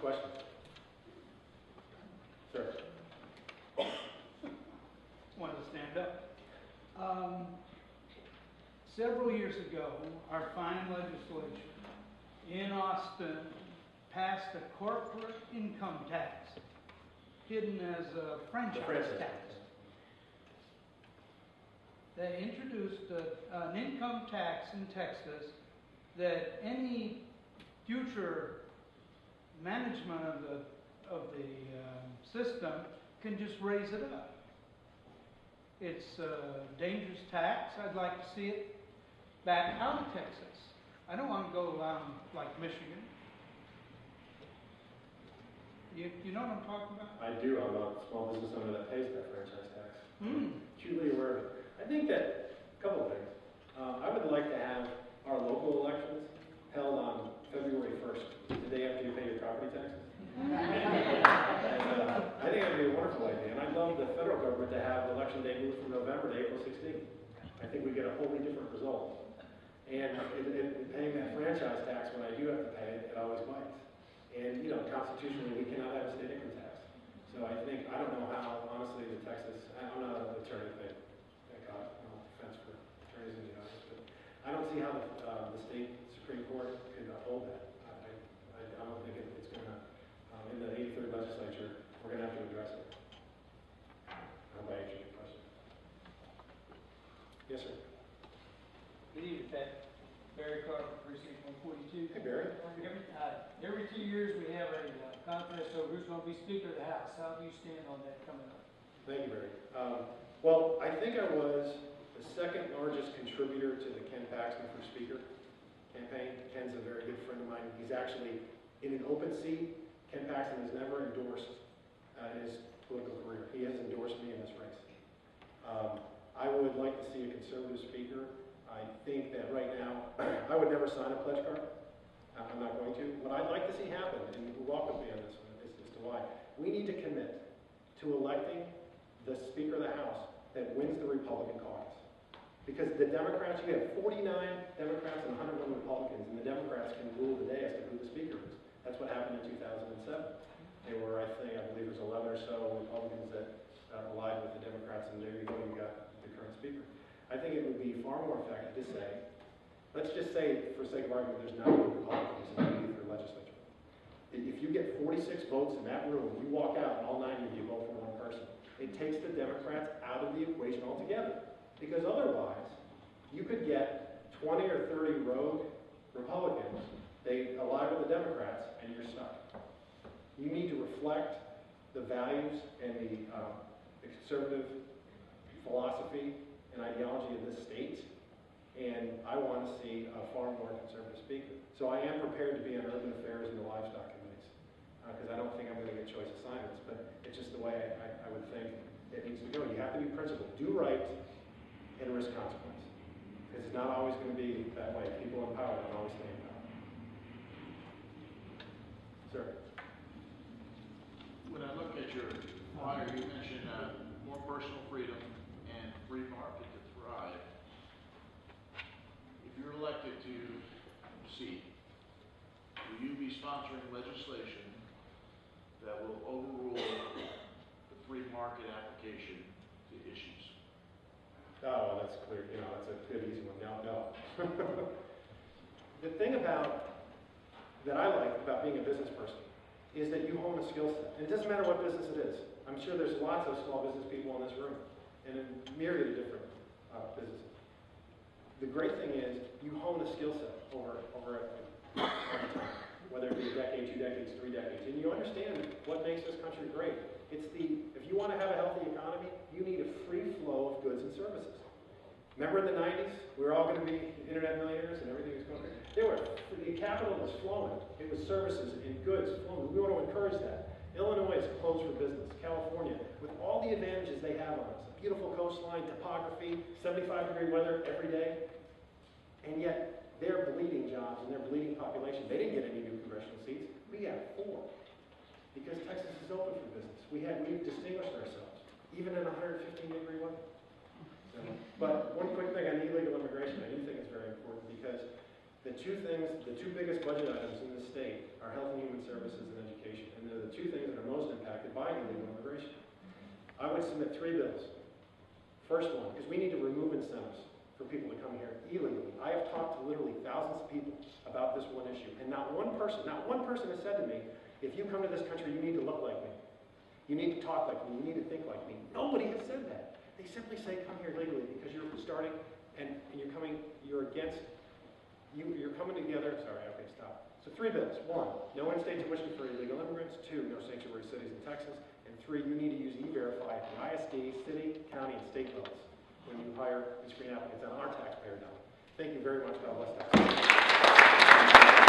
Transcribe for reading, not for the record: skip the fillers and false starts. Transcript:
Questions? Sir? Wanted to stand up. Several years ago, our fine legislature in Austin passed a corporate income tax, hidden as a franchise tax. They introduced an income tax in Texas that any future management of the system can just raise it up. It's a dangerous tax. I'd like to see it back out of Texas. I don't want to go around like Michigan. You know what I'm talking about? I do. I'm a small business owner that pays that franchise tax. Acutely aware of it. I think that, a couple of things. I would like to have our local elections held on February 1st, the day after you pay your property taxes. And, I think that would be a wonderful idea. And I'd love the federal government to have election day moved from November to April 16th. I think we get a wholly different result. And in paying that franchise tax, when I do have to pay it, it always bites. And, you know, constitutionally, we cannot have a state income tax. So I think, I don't know how, honestly, the Texas, I'm not an attorney, thank God, no offense for attorneys in the audience, but I don't see how the state Supreme Court could uphold that. I don't think it's going to, in the 83rd legislature, we're going to have to address it. I hope I answered your question. Yes, sir. Good evening, Pat. Barry Carter, Precinct 142. Hey, Barry. Every 2 years we have a contest over who's going to be Speaker of the House. How do you stand on that coming up? Thank you, Barry. Well, I think I was the second largest contributor to the Ken Paxton for Speaker campaign. Ken's a very good friend of mine. He's actually in an open seat. Ken Paxton has never endorsed his political career. He has endorsed me in this race. I would like to see a conservative speaker. I think that right now, I would never sign a pledge card. I'm not going to. What I'd like to see happen, and you can walk with me on this one, as to why, we need to commit to electing the Speaker of the House that wins the Republican caucus. Because the Democrats, you have 49 Democrats and 101 Republicans, and the Democrats can rule the day as to who the Speaker is. That's what happened in 2007. There were, I believe there's 11 or so Republicans that allied with the Democrats, and there you go, you got the current Speaker. I think it would be far more effective to say, let's just say, for sake of argument, there's not any Republicans in the 83rd legislature. If you get 46 votes in that room, you walk out and all 90 of you vote for one person. It takes the Democrats out of the equation altogether. Because otherwise, you could get 20 or 30 rogue Republicans, they ally with the Democrats, and you're stuck. You need to reflect the values and the conservative philosophy and ideology of this state, and I want to see a far more conservative speaker. So I am prepared to be on urban affairs and the livestock committees, because I don't think I'm going to get choice assignments, but it's just the way I would think it needs to go. You have to be principled. Do right and risk consequence, because it's not always going to be that way. People in power don't always stay in power. Sir? When I look at your flyer, you mentioned more personal freedom and free market to thrive. If you're elected to seat, will you be sponsoring legislation that will overrule the free market application to issues? Oh, well, that's clear. You know, that's a good, easy one. No. The thing that I like about being a business person is that you hone a skill set. And it doesn't matter what business it is. I'm sure there's lots of small business people in this room, and a myriad of different businesses. The great thing is you hone a skill set over time, whether it be a decade, 2 decades, 3 decades, and you understand what makes this country great. If you want to have a healthy economy, you need a free flow of goods and services. Remember in the 90s, we were all going to be internet millionaires and everything was going great. The capital was flowing. It was services and goods flowing. We want to encourage that. Illinois is closed for business. California, with all the advantages they have on us, a beautiful coastline, topography, 75-degree weather every day, and yet they're bleeding jobs and they're bleeding population. They didn't get any new congressional seats. We got 4. Because Texas is open for business. We've distinguished ourselves, even in 115-degree weather. But one quick thing on illegal immigration, I do think it's very important because the two biggest budget items in the state are health and human services and education, and they're the two things that are most impacted by illegal immigration. I would submit 3 bills. First one, because we need to remove incentives for people to come here illegally. I have talked to literally thousands of people about this one issue, and not one person has said to me, if you come to this country, you need to look like me. You need to talk like me. You need to think like me. Nobody has said that. They simply say, come here legally because you're starting and you're coming together. Sorry, okay, stop. So 3 bills. 1, no in-state tuition for illegal immigrants. 2, no sanctuary cities in Texas. And 3, you need to use E-Verify at the ISD, city, county, and state levels when you hire and screen applicants on our taxpayer dollar. Thank you very much. God bless.